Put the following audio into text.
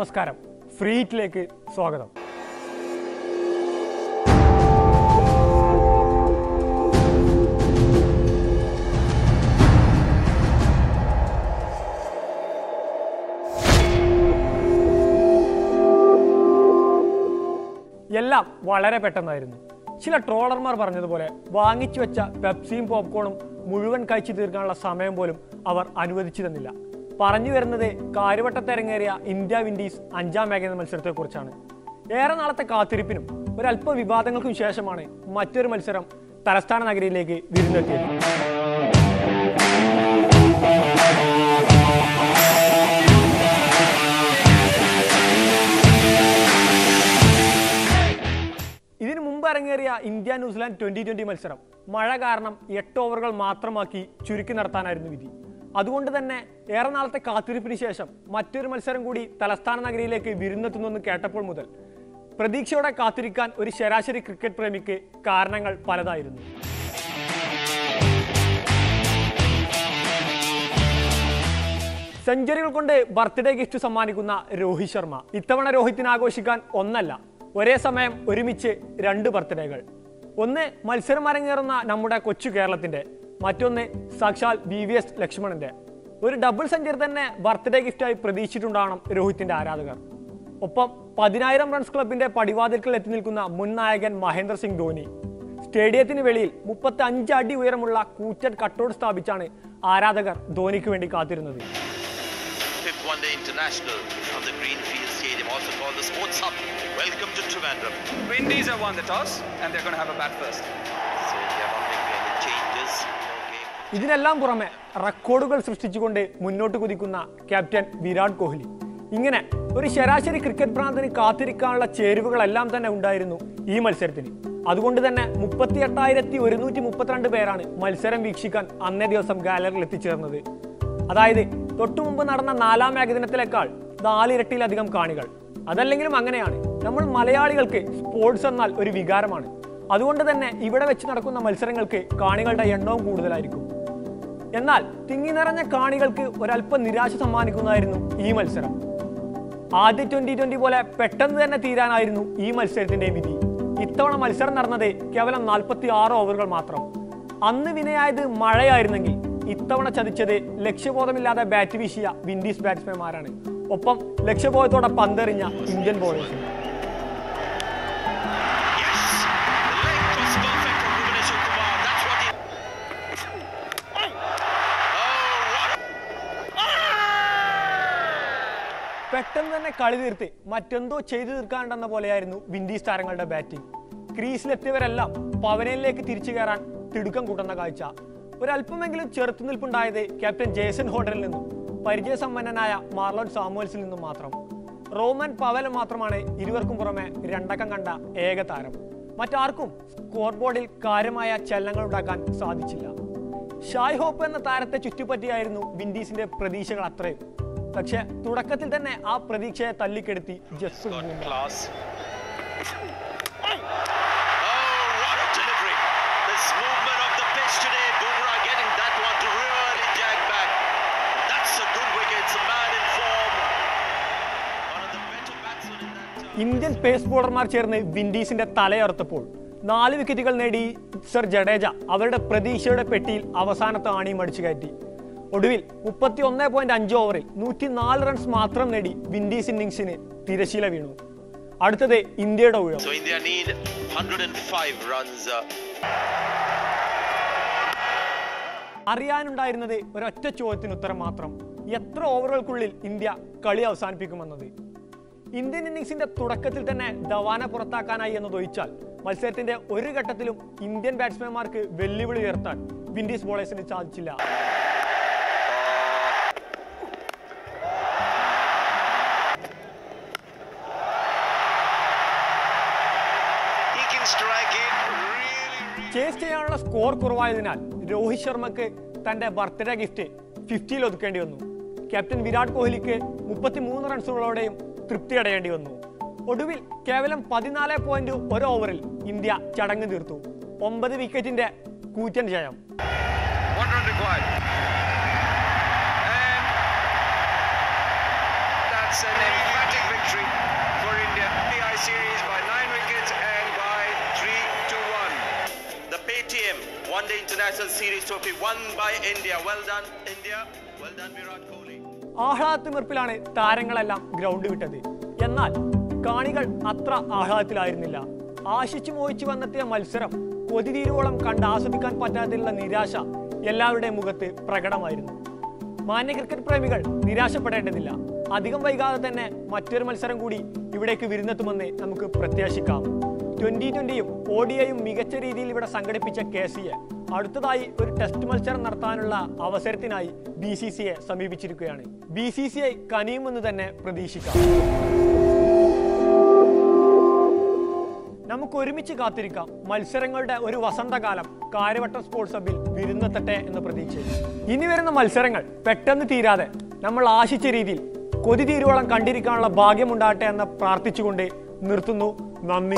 നമസ്കാരം, ഫ്രീ ഹിറ്റിലേക്ക് സ്വാഗതം. എല്ലാം വളരെ പെട്ടെന്നായിരുന്നു. ചില ട്രോളർമാർ പറഞ്ഞതുപോലെ വാങ്ങിച്ചു വെച്ച പെപ്സിയും പോപ്കോണും മുഴുവൻ കഴിച്ചു തീർക്കാനുള്ള സമയം പോലും അവർ അനുവദിച്ചു തന്നില്ല. പറഞ്ഞു വരുന്നത് കാര്യവട്ടത്തിറങ്ങേറിയ ഇന്ത്യ വിൻഡീസ് 5ാം ഏകദിന മത്സരത്തെക്കുറിച്ചാണ്. ഏറെ നാളത്തെ കാത്തിരിപ്പിനും ഒരല്പ വിവാദങ്ങൾക്കും ശേഷമാണ് മറ്റൊരു മത്സരം തലസ്ഥാന നഗരിയിലേക്ക് വിരുന്നെത്തിയത്. ഇതിനു മുമ്പ് ഇറങ്ങേറിയ ഇന്ത്യ ന്യൂസിലാൻഡ് 2020 മത്സരം മഴ കാരണം 8 ഓവറുകൾ മാത്രമാക്കി ചുരുക്കി നടത്താനായിരുന്നു വിധി. അതുകൊണ്ട് തന്നെ ഏറെ നാളത്തെ കാത്തിരിപ്പിന് ശേഷം മറ്റൊരു മത്സരം കൂടി തലസ്ഥാന നഗരിയിലേക്ക് വിരുന്നെത്തുന്നെന്ന് കേട്ടപ്പോൾ മുതൽ പ്രതീക്ഷയോടെ കാത്തിരിക്കാൻ ഒരു ശരാശരി ക്രിക്കറ്റ് പ്രേമിക്ക് കാരണങ്ങൾ പലതായിരുന്നു. സെഞ്ചുറികൾ കൊണ്ട് ബർത്ത്ഡേ ഗിഫ്റ്റ് സമ്മാനിക്കുന്ന രോഹിത് ശർമ്മ ഇത്തവണ രോഹിത്തിനെ ആഘോഷിക്കാൻ ഒന്നല്ല, ഒരേ സമയം ഒരുമിച്ച് 2 ബർത്ത്ഡേകൾ. ഒന്ന് മത്സരം അരങ്ങേറുന്ന നമ്മുടെ കൊച്ചു കേരളത്തിന്റെ, മറ്റൊന്ന് സാക്ഷാൽ VVS ലക്ഷ്മണന്റെ. ഒരു ഡബിൾ സെഞ്ചുറി തന്നെ ബർത്ത്ഡേ ഗിഫ്റ്റായി പ്രതീക്ഷിച്ചിട്ടുണ്ടാകണം രോഹിത്തിന്റെ ആരാധകർ. ഒപ്പം 10,000 റൺസ് ക്ലബിന്റെ പടിവാതിൽക്കൽ എത്തി നിൽക്കുന്ന മുൻ നായകൻ മഹേന്ദ്ര സിംഗ് ധോനി. സ്റ്റേഡിയത്തിന് വെളിയിൽ 35 അടി ഉയരമുള്ള കൂറ്റൻ കട്ടൗട്ട് സ്ഥാപിച്ചാണ് ആരാധകർ ധോനിക്ക് വേണ്ടി കാത്തിരുന്നത്. One-day international from the Greenfield Stadium, also called the Sports Hub. Welcome to Trivandrum. Windies have won the toss and they're going to have a bat first. So India not making any changes. ഇതിനെല്ലാം പുറമെ റെക്കോർഡുകൾ സൃഷ്ടിച്ചുകൊണ്ട് മുന്നോട്ട് കുതിക്കുന്ന captain Virat Kohli. ഇങ്ങനെ ഒരു ശരാശരി cricket ഭ്രാന്തന് കാത്തിരിക്കാനുള്ള ചേരുവകളെല്ലാം തന്നെ ഉണ്ടായിരുന്നു ഈ മത്സരത്തിന്. അതുകൊണ്ട് തന്നെ 38,132 പേരാണ് മത്സരം വീക്ഷിക്കാൻ അന്നേ ദിവസം ഗാലറിയിൽ എത്തിച്ചേർന്നത്. അതായത് തൊട്ടു മുമ്പ് നടന്ന 4ാം ഏകദിനത്തിലേക്കാൾ 4 ഇരട്ടിയിലധികം കാണികൾ. അതല്ലെങ്കിലും അങ്ങനെയാണ്, നമ്മൾ മലയാളികൾക്ക് സ്പോർട്സ് എന്നാൽ ഒരു വികാരമാണ്. അതുകൊണ്ട് തന്നെ ഇവിടെ വെച്ച് നടക്കുന്ന മത്സരങ്ങൾക്ക് കാണികളുടെ എണ്ണവും കൂടുതലായിരിക്കും. എന്നാൽ തിങ്ങി നിറഞ്ഞ കാണികൾക്ക് ഒരല്പം നിരാശ സമ്മാനിക്കുന്നതായിരുന്നു ഈ മത്സരം. ആദ്യ 2020 പോലെ പെട്ടെന്ന് തന്നെ തീരാനായിരുന്നു ഈ മത്സരത്തിന്റെ വിധി. ഇത്തവണ മത്സരം നടന്നത് കേവലം 46 ഓവറുകൾ മാത്രം. അന്ന് വിനയായത് മഴയായിരുന്നെങ്കിൽ ഇത്തവണ ചതിച്ചത് ലക്ഷ്യബോധമില്ലാതെ ബാറ്റ് വീശിയ വിൻഡീസ് ബാറ്റ്സ്മാൻമാരാണ്. ഒപ്പം ലക്ഷ്യബോധത്തോടെ പന്തെറിഞ്ഞ ഇന്ത്യൻ ബോളേഴ്സ്. പെട്ടെന്ന് തന്നെ കളി തീർത്ത് മറ്റെന്തോ ചെയ്തു തീർക്കാണ്ടെന്ന പോലെയായിരുന്നു വിൻഡീസ് താരങ്ങളുടെ ബാറ്റിംഗ്. ക്രീസിലെത്തിയവരെല്ലാം പവനയിലേക്ക് തിരിച്ചു കയറാൻ തിടുക്കം കൂട്ടുന്ന കാഴ്ച. ഒരല്പമെങ്കിലും ചെറുത്തുനിൽപ്പുണ്ടായത് ക്യാപ്റ്റൻ ജേസൺ ഹോൾഡറിൽ നിന്നും പരിചയസമ്പന്നനായ മാർലോൺ സാമുവൽസിൽ നിന്നും മാത്രം. റോമൻ പവൽ മാത്രമാണ് ഇരുവർക്കും പുറമെ 2 അക്കം കണ്ട ഏക താരം. മറ്റാർക്കും സ്കോർ ബോർഡിൽ കാര്യമായ ചലനങ്ങൾ ഉണ്ടാക്കാൻ സാധിച്ചില്ല. ഷായ് ഹോപ്പ് എന്ന താരത്തെ ചുറ്റിപ്പറ്റിയായിരുന്നു വിൻഡീസിന്റെ പ്രതീക്ഷകൾ അത്രയും. പക്ഷെ തുടക്കത്തിൽ തന്നെ ആ പ്രതീക്ഷയെ തല്ലിക്കെടുത്തി ജസ്പ്രീത് ബുംറ. ഇന്ത്യൻ പേസ് ബോളർമാർ ചേർന്ന് വിൻഡീസിന്റെ തലയറുത്തപ്പോൾ 4 വിക്കറ്റുകൾ നേടി സർ ജഡേജ അവരുടെ പ്രതീക്ഷയുടെ പെട്ടിയിൽ അവസാനത്തെ ആണിയും അടിച്ചു കയറ്റി. ഒടുവിൽ 31.5 ഓവറിൽ 104 റൺസ് മാത്രം നേടി വിൻഡീസ് ഇന്നിംഗ്സിന് തിരശീല വീണു. അടുത്തത് ഇന്ത്യയുടെ ഊഴം. അറിയാനുണ്ടായിരുന്നത് ഒരൊറ്റ ചോദ്യത്തിന് ഉത്തരം മാത്രം: എത്ര ഓവറുകൾക്കുള്ളിൽ ഇന്ത്യ കളി അവസാനിപ്പിക്കുമെന്നത്. ഇന്ത്യൻ ഇന്നിംഗ്സിന്റെ തുടക്കത്തിൽ തന്നെ ധവാനെ പുറത്താക്കാനായി എന്നതൊഴിച്ചാൽ മത്സരത്തിന്റെ ഒരു ഘട്ടത്തിലും ഇന്ത്യൻ ബാറ്റ്സ്മാൻമാർക്ക് വെല്ലുവിളി ഉയർത്താൻ വിൻഡീസ് ബോളേഴ്സിന് സാധിച്ചില്ല. ചേസ് ചെയ്യാനുള്ള സ്കോർ കുറവായതിനാൽ രോഹിത് ശർമ്മക്ക് തന്റെ ബർത്ത്ഡേ ഗിഫ്റ്റ് 50ൽ ഒതുക്കേണ്ടി വന്നു. ക്യാപ്റ്റൻ വിരാട് കോഹ്ലിക്ക് 33 റൺസുകളോടെയും തൃപ്തി അടയേണ്ടി വന്നു. ഒടുവിൽ കേവലം 14.1 ഓവറിൽ ഇന്ത്യ ചടങ്ങ് തീർത്തു. 9 വിക്കറ്റിന്റെ കൂറ്റൻ ജയം. That's an emphatic series by 9 wickets and by 3-1. The Paytm One Day International Series Trophy won by India. Well done, India. Well done, Virat Kohli. ആഹ്ലാദത്തിമിർപ്പിലാണ് താരങ്ങളെല്ലാം ഗ്രൗണ്ട് വിട്ടത്. എന്നാൽ കാണികൾ അത്ര ആഹ്ലാദത്തിലായിരുന്നില്ല. ആശിച്ചു മോഹിച്ചു വന്നെത്തിയ മത്സരം കൊതിതീരുവോളം കണ്ട് ആസ്വദിക്കാൻ പറ്റാത്തതിലുള്ള നിരാശ എല്ലാവരുടെയും മുഖത്ത് പ്രകടമായിരുന്നു. മാന്യ ക്രിക്കറ്റ് പ്രേമികൾ നിരാശപ്പെടേണ്ടതില്ല. അധികം വൈകാതെ തന്നെ മറ്റൊരു മത്സരം കൂടി ഇവിടേക്ക് വിരുന്നെത്തുമെന്ന് നമുക്ക് പ്രത്യാശിക്കാം. 2020യും ODIയും മികച്ച രീതിയിൽ ഇവിടെ സംഘടിപ്പിച്ച KCA അടുത്തതായി ഒരു ടെസ്റ്റ് മത്സരം നടത്താനുള്ള അവസരത്തിനായി BCCയെ സമീപിച്ചിരിക്കുകയാണ്. BCCI കനിയുമെന്ന് തന്നെ പ്രതീക്ഷിക്കാം. നമുക്ക് ഒരുമിച്ച് കാത്തിരിക്കാം. മത്സരങ്ങളുടെ ഒരു വസന്തകാലം കാര്യവട്ടം സ്പോർട്സ് ഹബിൽ വിരുന്നെത്തട്ടെ എന്ന പ്രതീക്ഷയിൽ. ഇനി വരുന്ന മത്സരങ്ങൾ പെട്ടെന്ന് തീരാതെ നമ്മൾ ആശിച്ച രീതിയിൽ കൊതി തീരുവോളം കണ്ടിരിക്കാനുള്ള ഭാഗ്യമുണ്ടാകട്ടെ എന്ന് പ്രാർത്ഥിച്ചുകൊണ്ട് നിർത്തുന്നു. നന്ദി.